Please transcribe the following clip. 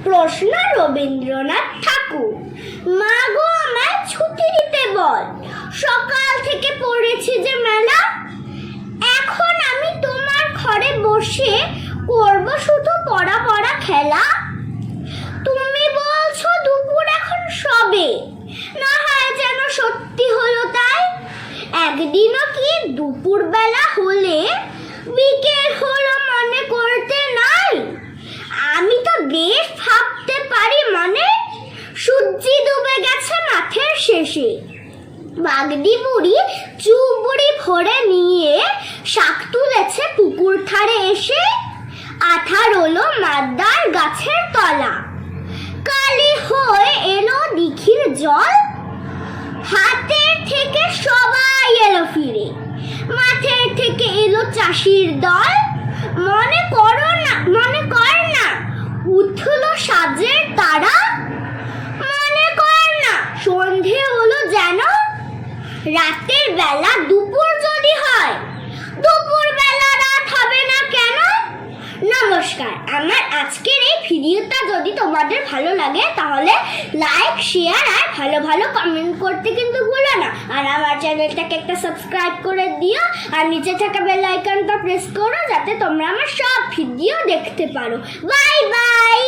প্রশ্ন রবীন্দ্রনাথ ঠাকুর। মা গো আমায় ছুটি দিতে বল, সকাল থেকে পড়েছি যে মেলা। এখন আমি তোমার ঘরে বসে করব শুধু পড়া পড়া খেলা। তুমি বলছো দুপুর এখন সবে, না হয় যেন সত্যি হলো তাই। একদিনও কি দুপুর বেলা হলে বিকেল হলো মনে করতে নাই। আমি তো বেশ ভাবতে পারি মনে, সূর্যি ডুবে গেছে মাঠের শেষে। বাগদি বুড়ি চুবুড়ি ভরে নিয়ে শাক তুলেছে পুকুর ধারে এসে। আঠা রোলো মাদ্দার গাছের তলা, কালি হয়ে এলো দিঘির জল। হাতের থেকে সবাই এলো ফিরে, মাঠের থেকে এলো চাষির দল। মনে কর না উঠলো সাজের তারা। মনে কর না সন্ধে হলো যেন, রাতের বেলা দুপুর যদি হয়, দুপুর বেলা রাত হবে না কেন? নমস্কার, আমার আজকের এই ভিডিওটা যদি তোমাদের ভালো লাগে তাহলে লাইক, শেয়ার আর ভালো ভালো কমেন্ট করতে কিন্তু ভুলো না। আর আমার চ্যানেলটাকে একটা সাবস্ক্রাইব করে দিও, আর নিচে থাকা বেল আইকনটা প্রেস করো যাতে তোমরা আমার সব ভিডিও দেখতে পারো। Bye bye.